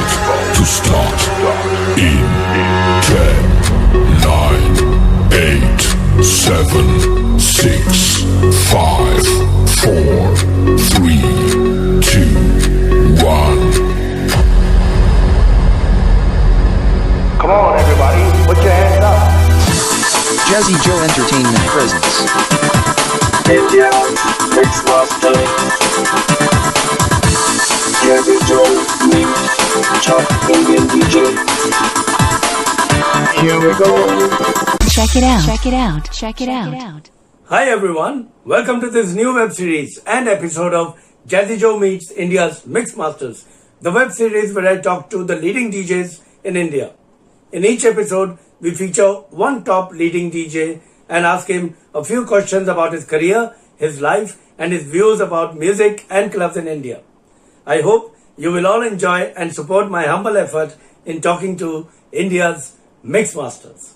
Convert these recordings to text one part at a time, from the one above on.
to start in 10, 9, 8, 7, 6, 5, 4, 3, 2, 1. Come on, everybody, put your hands up. Jazzy Joe Entertainment presents India Mixmasters. Jazzy Joe meets top Indian DJ. Here we go. Check it out. Check it out. Check it out. Hi everyone, welcome to this new web series and episode of Jazzy Joe Meets India's Mixmasters, the web series where I talk to the leading DJs in India. In each episode, we feature one top leading DJ and ask him a few questions about his career, his life, and his views about music and clubs in India. I hope you will all enjoy and support my humble effort in talking to India's Mixmasters.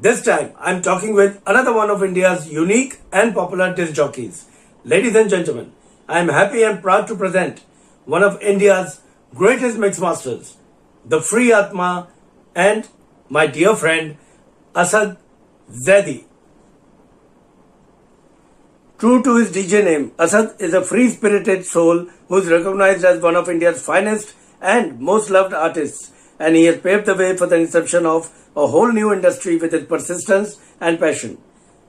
This time, I'm talking with another one of India's unique and popular disc jockeys. Ladies and gentlemen, I'm happy and proud to present one of India's greatest Mixmasters, the Freeatmah, and my dear friend Asad Zaidi. True to his DJ name, Asad is a free-spirited soul who is recognized as one of India's finest and most loved artists, and he has paved the way for the inception of a whole new industry with his persistence and passion.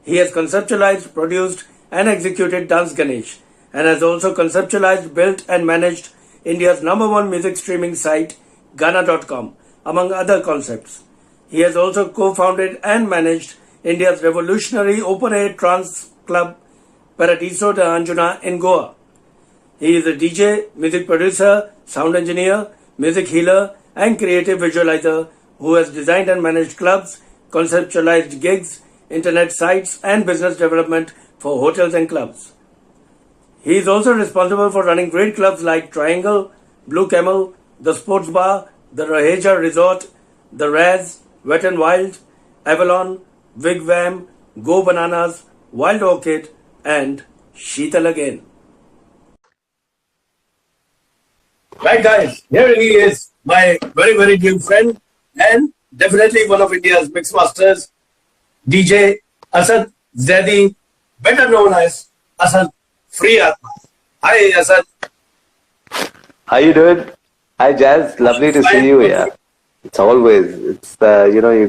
He has conceptualized, produced and executed Dance Ganesh, and has also conceptualized, built and managed India's #1 music streaming site Gaana.com, among other concepts. He has also co-founded and managed India's revolutionary open-air trance club Paradiso de Anjuna in Goa. He is a DJ, music producer, sound engineer, music healer and creative visualizer who has designed and managed clubs, conceptualized gigs, internet sites and business development for hotels and clubs. He is also responsible for running great clubs like Triangle, Blue Camel, the Sports Bar, the Raheja Resort, the Raz, Wet n Wild, Avalon, Wigwam, Go Bananas, Wild Orchid and Sheetal again. Right guys, here he is, my very, very dear friend and definitely one of India's Mixmasters, DJ Asad Zaidi, better known as Asad Freeatmah. Hi Asad. How you doing? Hi Jazz, lovely to see you here. It's always, it's you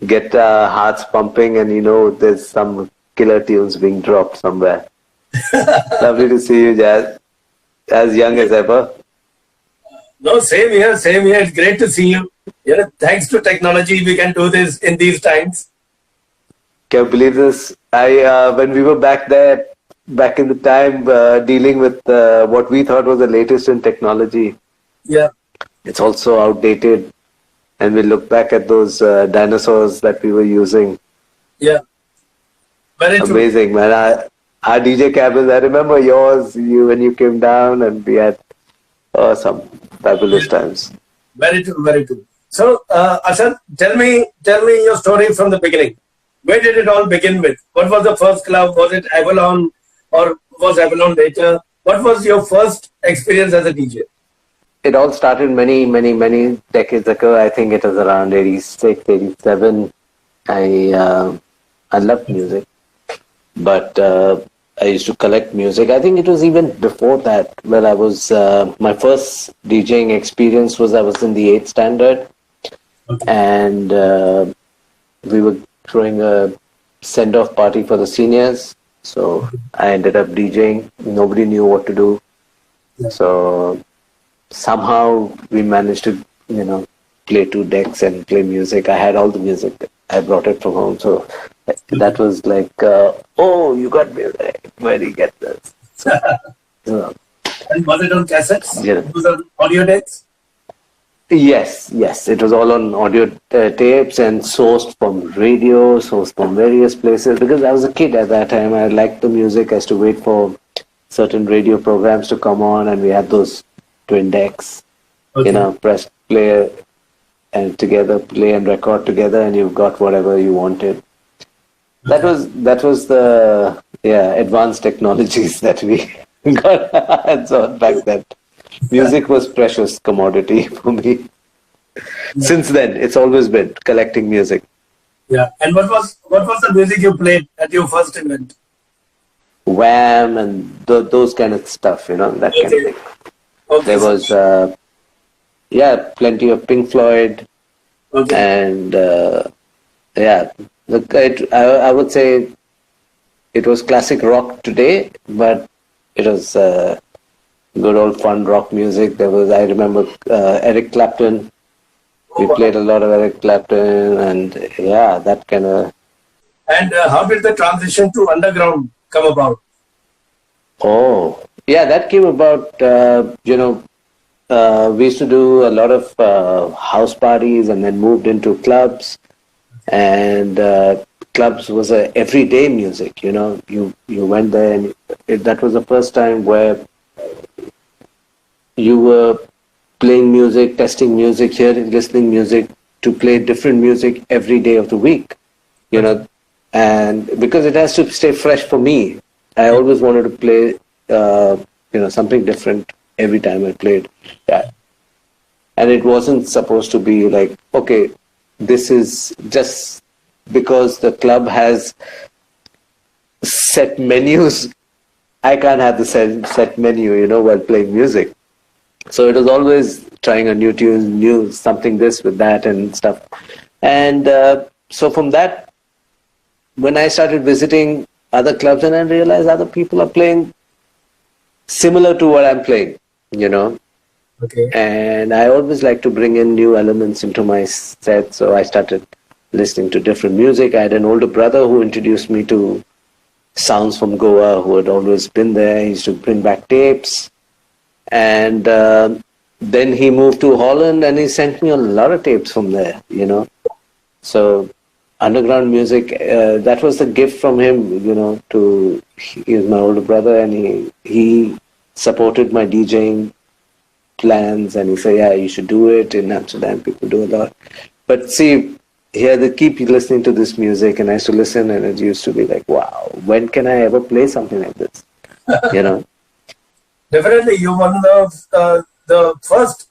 get hearts pumping and there's some killer tunes being dropped somewhere. Lovely to see you Jazz, as young as ever. No, same here. It's great to see you. Thanks to technology, we can do this in these times. Can't believe this. When we were back in the time, dealing with what we thought was the latest in technology. Yeah. It's also outdated. And we look back at those dinosaurs that we were using. Yeah. Very true. Amazing, man. Our DJ cabins, I remember yours, when you came down and we had some fabulous times. Very true. So, Asad, tell me your story from the beginning. Where did it all begin with? What was the first club? Was it Avalon or was Avalon later? What was your first experience as a DJ? It all started many, many, many decades ago. I think it was around 86, 87. I loved music, but I used to collect music. I think it was even before that. Well, I was my first DJing experience was I was in the 8th standard, and we were throwing a send-off party for the seniors. So I ended up DJing. Nobody knew what to do. So somehow we managed to, play 2 decks and play music. I had all the music. I brought it from home. So that was like, oh, you got music. Where do you get this? So, and was it on cassettes? Yeah. It was on audio decks? Yes. It was all on audio tapes and sourced from radio, sourced from various places. Because I was a kid at that time. I liked the music. I used to wait for certain radio programs to come on, and we had those twin decks, press play and together, play and record together, and you've got whatever you wanted. That was the advanced technologies that we got hands on back then. Music was precious commodity for me. Since then, it's always been collecting music. Yeah. And what was the music you played at your first event? Wham and those kind of stuff, that kind of thing. Okay. There was, plenty of Pink Floyd, and I would say it was classic rock today, but it was good old fun rock music. I remember Eric Clapton. We played a lot of Eric Clapton, and that kind of. And how did the transition to underground come about? Oh, yeah, that came about, we used to do a lot of house parties and then moved into clubs. And clubs was a everyday music, you went there, and that was the first time where you were playing music, testing music, hearing, listening music, to play different music every day of the week, and because it has to stay fresh for me, I always wanted to play, something different every time I played. Yeah. And it wasn't supposed to be like, okay, this is just because the club has set menus, I can't have the set menu, while playing music. So it was always trying a new tune, something this with that and stuff. And so from that, when I started visiting other clubs, and I realized other people are playing similar to what I'm playing, Okay. And I always like to bring in new elements into my set. So I started listening to different music. I had an older brother who introduced me to sounds from Goa, who had always been there. He used to bring back tapes. And then he moved to Holland, and he sent me a lot of tapes from there, So underground music, that was the gift from him, he was my older brother, and he supported my DJing plans, and he said, yeah, you should do it. In Amsterdam, people do a lot. But see, here they keep listening to this music, and I used to listen, and it used to be like, wow, when can I ever play something like this? Definitely, you're one of the first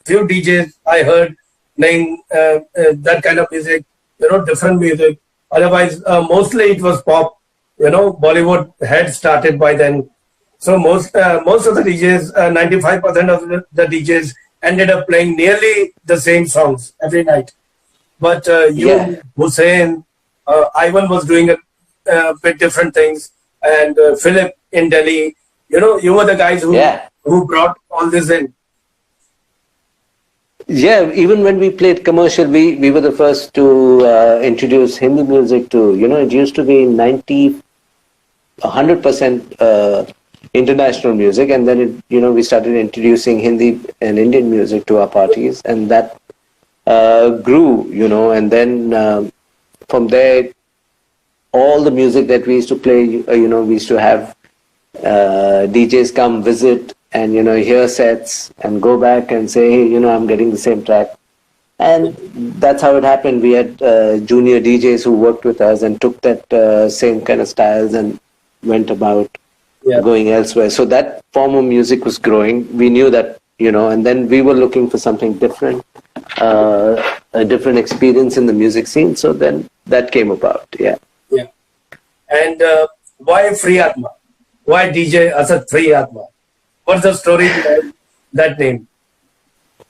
few DJs I heard playing that kind of music, different music. Otherwise, mostly it was pop. Bollywood had started by then. So most of the DJs, 95% of the DJs ended up playing nearly the same songs every night. But Hussein, Ivan was doing a bit different things, and Philip in Delhi. You were the guys who brought all this in. Yeah, even when we played commercial, we were the first to introduce Hindi music to, it used to be 100% international music, and then we started introducing Hindi and Indian music to our parties, and that grew, and then from there, all the music that we used to play, we used to have DJs come visit and hear sets and go back and say, hey, I'm getting the same track. And that's how it happened. We had junior DJs who worked with us and took that same kind of styles and went about going elsewhere. So that form of music was growing. We knew that, and then we were looking for something different, a different experience in the music scene. So then that came about. Yeah. And why Freeatmah? Why DJ Asad Freeatmah? What's the story behind that name?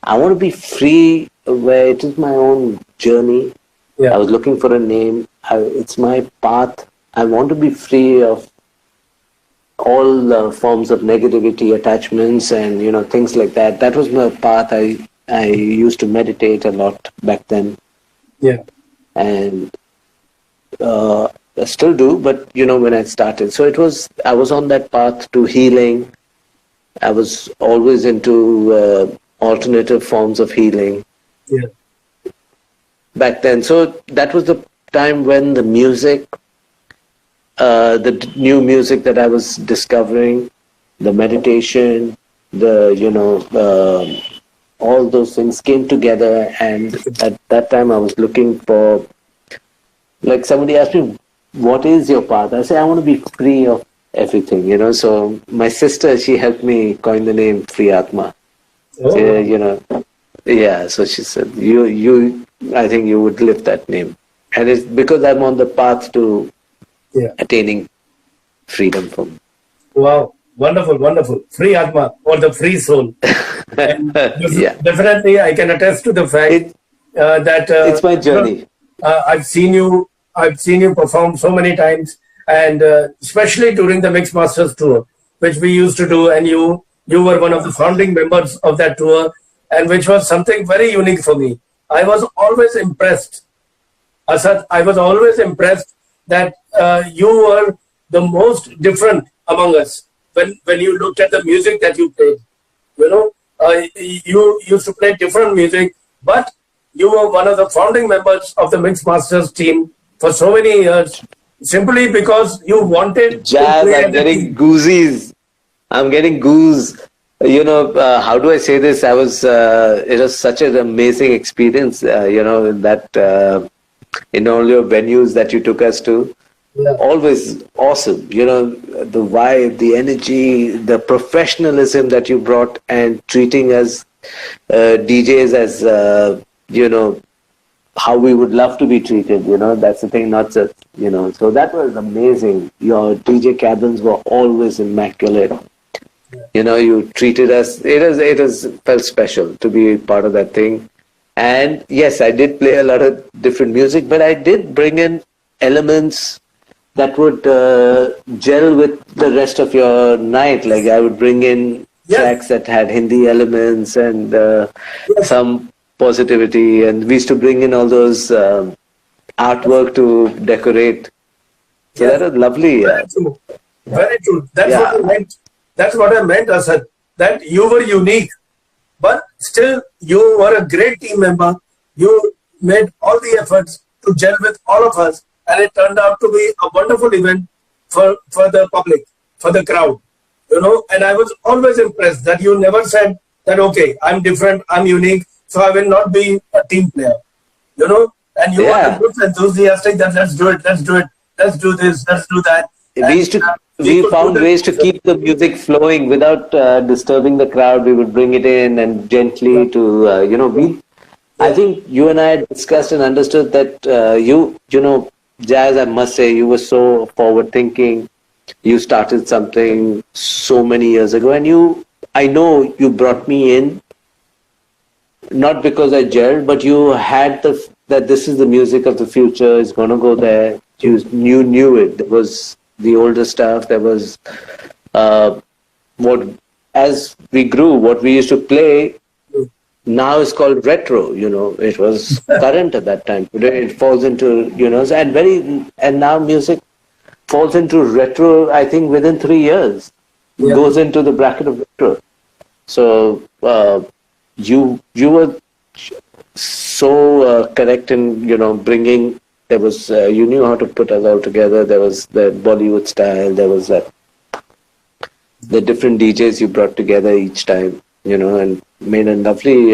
I want to be free, where it is my own journey. I was looking for a name. It's my path. I want to be free of all forms of negativity, attachments, and things like that. That was my path. I used to meditate a lot back then. And I still do, but when I started, so I was on that path to healing. I was always into alternative forms of healing back then. So that was the time when the music, the new music that I was discovering, the meditation, all those things came together. And at that time I was looking for, like, somebody asked me, what is your path? I say, I want to be free of everything, you know. So my sister, she helped me coin the name Freeatmah. Oh. You know, yeah. So she said, I think you would live that name, and it's because I'm on the path to attaining freedom from. Wow, wonderful, wonderful. Free Atma or the free soul. And Yeah. definitely, I can attest to the fact that it's my journey. I've seen you perform so many times, and especially during the Mixmasters tour, which we used to do, and you were one of the founding members of that tour, and which was something very unique for me. I was always impressed, Asad. I was always impressed that you were the most different among us when you looked at the music that you played. You know, you used to play different music, but you were one of the founding members of the Mixmasters team for so many years, simply because you wanted Jazz, to play I'm getting goozies. I'm getting goose. You know, how do I say this? It was such an amazing experience, you know, in all your venues that you took us to. Yeah. Always awesome. You know, the vibe, the energy, the professionalism that you brought, and treating us DJs as, you know, how we would love to be treated. You know, that's the thing, not just, you know. So that was amazing. Your DJ cabins were always immaculate. You know, you treated us. It was felt special to be part of that thing. And yes, I did play a lot of different music, but I did bring in elements that would gel with the rest of your night. Like I would bring in tracks that had Hindi elements and some positivity, and we used to bring in all those artwork to decorate. So that was lovely. Very true. Very true. That's what I meant. That's what I meant, Asad. That you were unique, but still you were a great team member. You made all the efforts to gel with all of us, and it turned out to be a wonderful event for the public, for the crowd. You know, and I was always impressed that you never said that, okay, I'm different, I'm unique, so I will not be a team player. You know, and you were enthusiastic that let's do it, let's do this, let's do that. We found ways to keep the music flowing without disturbing the crowd. We would bring it in and gently to, you know, I think you and I had discussed and understood that you know, Jazz, I must say, you were so forward thinking. You started something so many years ago, and I know you brought me in, not because I gelled, but you had that this is the music of the future, it's going to go there. You knew it. There was the older stuff. There was as we grew, what we used to play now is called retro. You know, it was current at that time. Today it falls into, you know, and now music falls into retro. I think within 3 years, goes into the bracket of retro. So you were so correct in, you know, bringing. There was you knew how to put us all together. There was the Bollywood style. There was the different DJs you brought together each time, you know, and made a lovely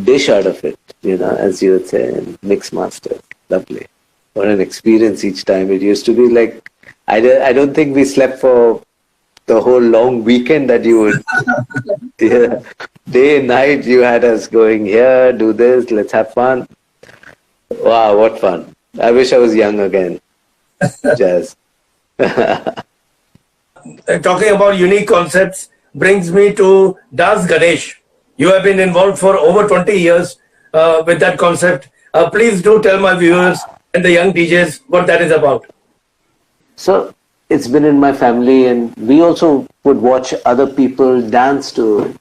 dish out of it, you know, as you would say, Mixmasters. Lovely. What an experience each time. It used to be like, I don't think we slept for the whole long weekend that you would, day and night you had us going here, do this, let's have fun. Wow, what fun. I wish I was young again. Jazz. Talking about unique concepts brings me to Dance Ganesh. You have been involved for over 20 years with that concept. Please do tell my viewers and the young DJs what that is about. So, it's been in my family, and we also would watch other people dance to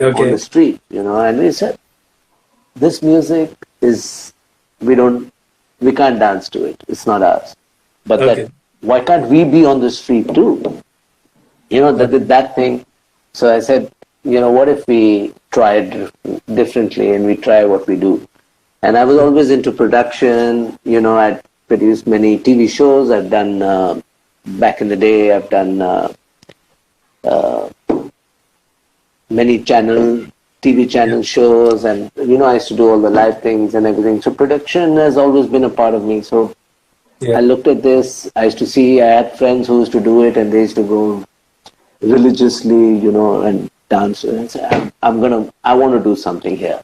on the street, you know, and we said, this music is, we can't dance to it. It's not ours. But why can't we be on the street too? You know, that thing. So I said, you know, what if we try it differently and we try what we do? And I was always into production. You know, I'd produced many TV shows. I've done, back in the day, I've done many TV channel shows, and, you know, I used to do all the live things and everything. So production has always been a part of me. So I looked at this. I used to see. I had friends who used to do it, and they used to go religiously, and dance. And I said, I want to do something here.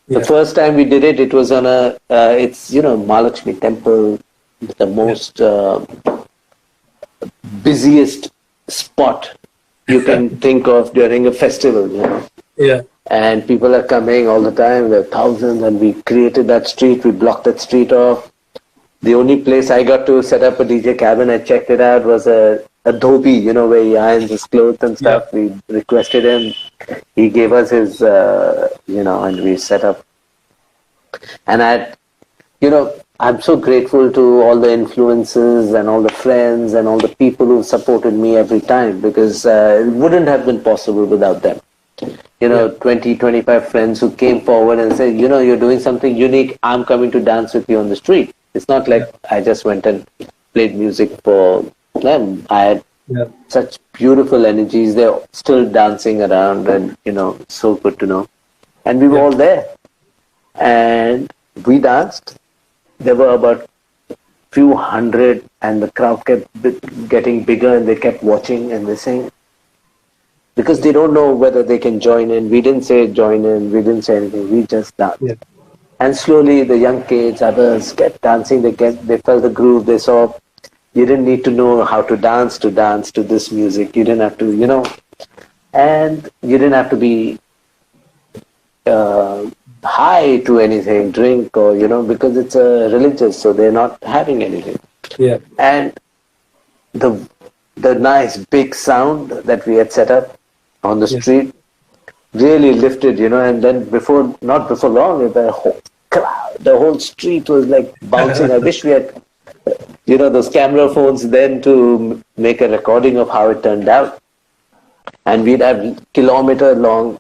The first time we did it, it was on it's Mahalakshmi temple, the most busiest spot you can think of during a festival. Yeah. And people are coming all the time. There are thousands, and we created that street. We blocked that street off. The only place I got to set up a DJ cabin, I checked it out, was a dhobi, where he irons his clothes and stuff. We requested him. He gave us his, and we set up. And I'm so grateful to all the influences and all the friends and all the people who supported me every time, because it wouldn't have been possible without them. 20, 25 friends who came forward and said, you're doing something unique. I'm coming to dance with you on the street. It's not like I just went and played music for them. I had such beautiful energies. They're still dancing around, and, so good to know. And we were all there. And we danced. There were about few hundred, and the crowd kept getting bigger, and they kept watching, and they're saying, because they don't know whether they can join in. We didn't say join in. We didn't say anything. We just danced. Yeah. And slowly the young kids, others kept dancing. They felt the groove. They saw you didn't need to know how to dance to this music. You didn't have to, and you didn't have to be high to anything, drink or, because it's religious, so they're not having anything. Yeah. And the nice big sound that we had set up on the street really lifted, and then not before long, the whole crowd, the whole street was like bouncing. I wish we had, those camera phones then to make a recording of how it turned out. And we'd have kilometer long,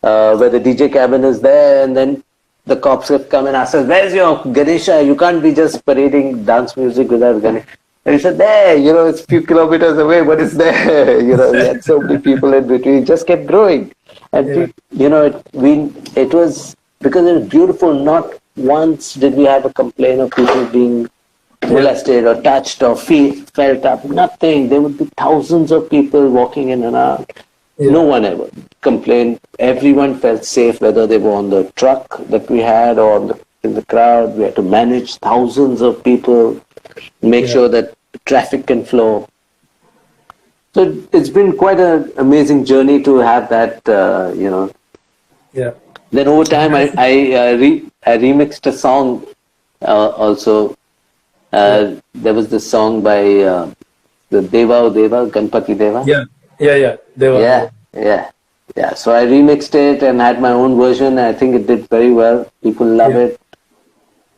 where the DJ cabin is there, and then the cops would come and ask us, where's your Ganesha? You can't be just parading dance music without Ganesha. And he said, there, it's a few kilometers away, but it's there. We had so many people in between. It just kept growing. And, it was, because it was beautiful, not once did we have a complaint of people being molested or touched or felt up. Nothing. There would be thousands of people walking in and out. No one ever complained. Everyone felt safe, whether they were on the truck that we had or in the crowd. We had to manage thousands of people, make sure that traffic can flow. So it's been quite an amazing journey to have that, Yeah. Then over time, I remixed a song also. There was this song by the Deva, Ganpati Deva. Yeah. Deva. Yeah. So I remixed it and had my own version. I think it did very well. People love it.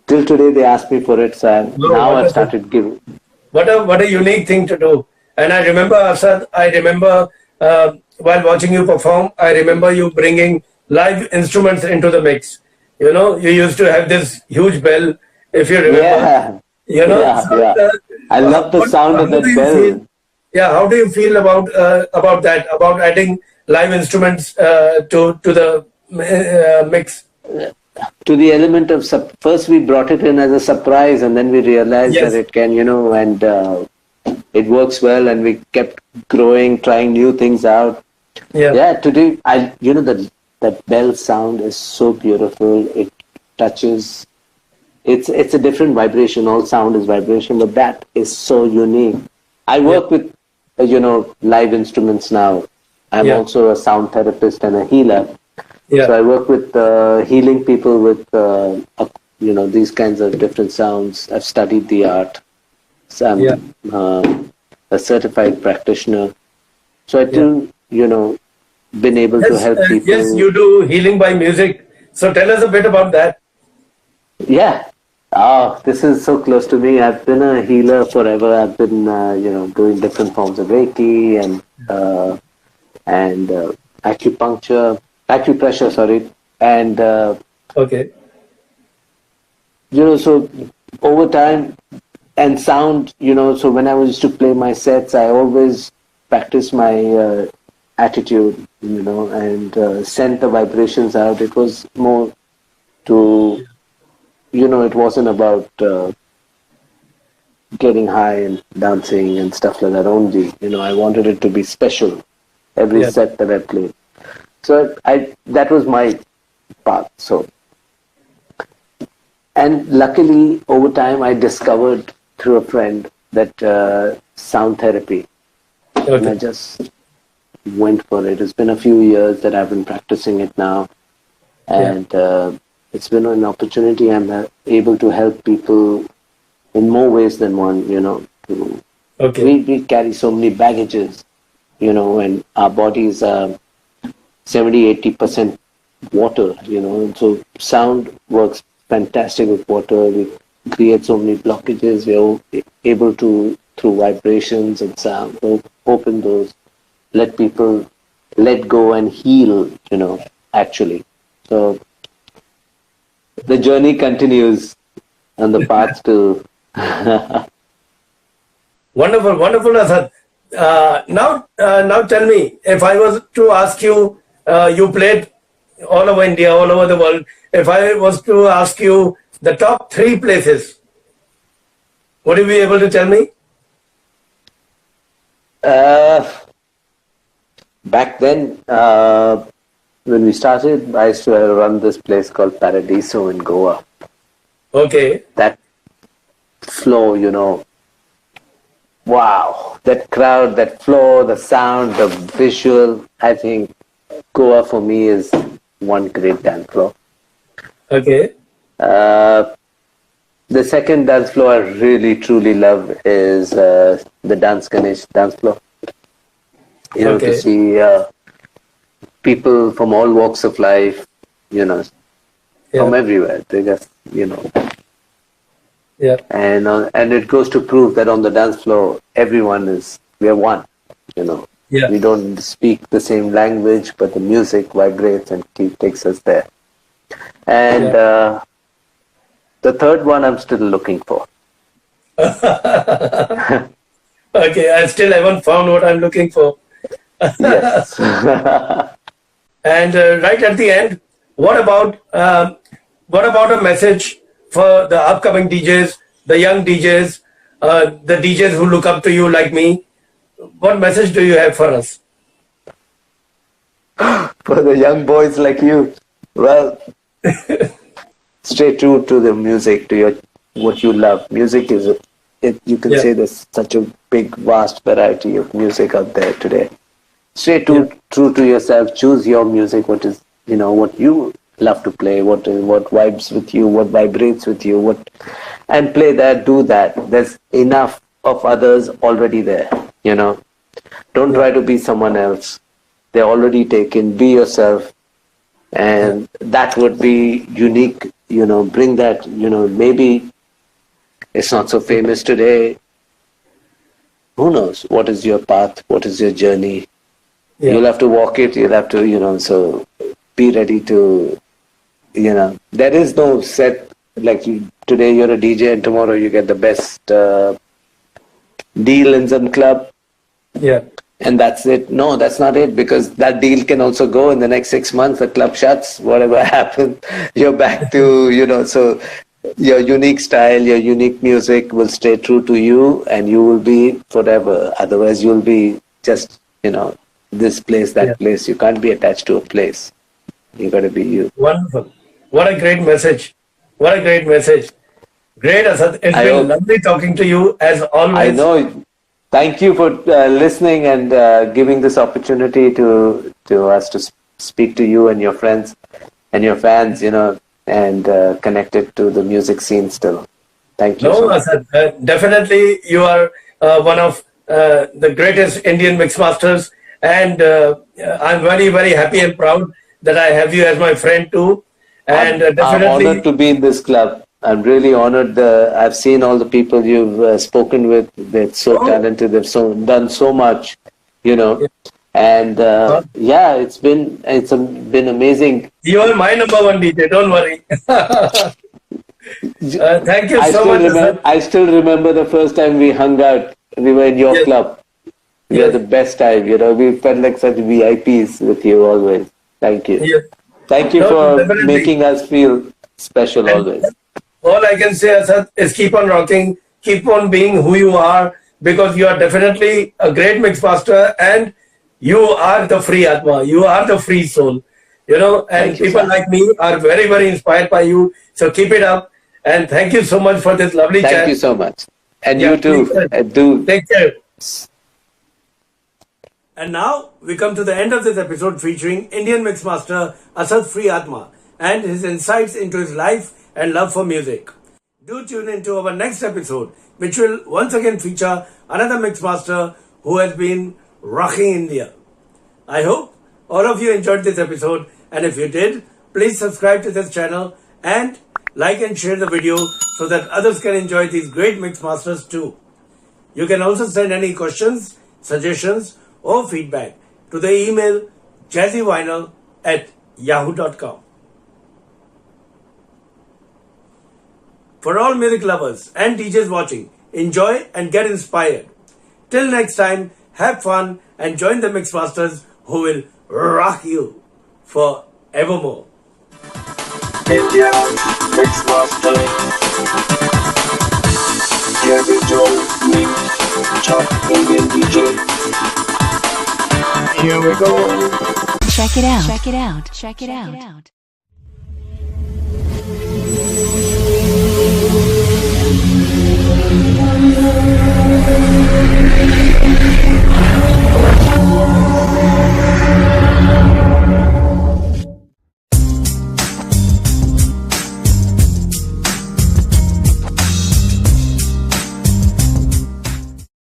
Till today, they ask me for it. So now I've started giving. What a unique thing to do. And I remember, Asad, while watching you perform, I remember you bringing live instruments into the mix. You used to have this huge bell, if you remember. I love the sound of that bell. How do you feel about that, about adding live instruments to the mix? To the element of first we brought it in as a surprise, and then we realized that it can, and it works well, and we kept growing, trying new things out. Today that bell sound is so beautiful. It touches. It's a different vibration. All sound is vibration, but that is so unique. I work with live instruments now. I'm also a sound therapist and a healer. So I work with healing people with these kinds of different sounds. I've studied the art. So I'm a certified practitioner. So I do, been able to help people. Yes, you do healing by music. So tell us a bit about that. Yeah. This is so close to me. I've been a healer forever. I've been, doing different forms of Reiki and acupressure, sorry. And, so over time and sound, so when I used to play my sets, I always practiced my attitude, and sent the vibrations out. It was more to, it wasn't about getting high and dancing and stuff like that only. I wanted it to be special, every set that I played. So that was my path. So, and luckily over time I discovered through a friend that sound therapy. Okay. And I just went for it. It's been a few years that I've been practicing it now. And it's been an opportunity. I'm able to help people in more ways than one, We carry so many baggages, and our bodies are 70-80% water, and so sound works fantastic with water. We create so many blockages. We're able to, through vibrations and sound, open those, let people let go and heal, actually. So the journey continues on the path to... Wonderful, wonderful, Asad. Now tell me, if I was to ask you, you played all over India, all over the world. If I was to ask you the top 3 places, would you be able to tell me? Back then, when we started, I used to run this place called Paradiso in Goa. Okay. That flow, wow, that crowd, that flow, the sound, the visual. I think Goa for me is one great dance floor. Okay. The second dance floor I really truly love is the Dance Ganesh dance floor. To see people from all walks of life, from everywhere. They just, Yeah. And it goes to prove that on the dance floor, we are one, Yeah. We don't speak the same language, but the music vibrates and takes us there. And the third one I'm still looking for. Okay, I still haven't found what I'm looking for. Yes. And right at the end, what about a message for the upcoming DJs, the young DJs, the DJs who look up to you like me? What message do you have for us? For the young boys like you, well, stay true to the music, to what you love. Music is, you can say there's such a big, vast variety of music out there today. Stay true to yourself. Choose your music. What is, what you love to play. What vibes with you. What vibrates with you. And play that. Do that. There's enough of others already there. Don't try to be someone else. They're already taken. Be yourself, and that would be unique. Bring that. Maybe it's not so famous today. Who knows? What is your path? What is your journey? Yeah. You'll have to walk it. You'll have to, so be ready to, there is no set, like today you're a DJ and tomorrow you get the best deal in some club. Yeah. And that's it. No, that's not it, because that deal can also go in the next 6 months. The club shuts, whatever happens, you're back to, so your unique style, your unique music will stay true to you and you will be forever. Otherwise you'll be just, this place, that place. You can't be attached to a place. You got to be you. Wonderful. What a great message. What a great message. Great, Asad. It's been lovely talking to you as always. I know. Thank you for listening and giving this opportunity to us to speak to you and your friends and your fans, and connect it to the music scene still. Thank you. No, Asad, definitely you are one of the greatest Indian Mixmasters. And I'm very, very happy and proud that I have you as my friend too. And definitely, I'm honored to be in this club. I'm really honored. I've seen all the people you've spoken with. They're so talented. They've done so much, And it's been amazing. You are my number one DJ. Don't worry. Thank you so much. I still remember the first time we hung out. We were in your club. We had the best time. We felt like such VIPs with you always. Thank you. Yes. Thank you for making us feel special always. All I can say, Asad, is keep on rocking, keep on being who you are, because you are definitely a great mixmaster and you are the Freeatmah. You are the free soul. You know, and people like me are very, very inspired by you. So keep it up. And thank you so much for this lovely chat. Thank you so much. And you too. Do take care. And now we come to the end of this episode featuring Indian Mixmaster Asad Freeatmah and his insights into his life and love for music. Do tune into our next episode, which will once again feature another Mixmaster who has been rocking India. I hope all of you enjoyed this episode, and if you did, please subscribe to this channel and like and share the video so that others can enjoy these great Mixmasters too. You can also send any questions, suggestions or feedback to the email jazzyvinyl@yahoo.com. For all music lovers and DJs watching, enjoy and get inspired. Till next time, have fun and join the Mixmasters who will rock you forevermore. India Mixmaster Jazzy Joe, top Indian DJ. Here we go. Check it out. Check it out. Check it out.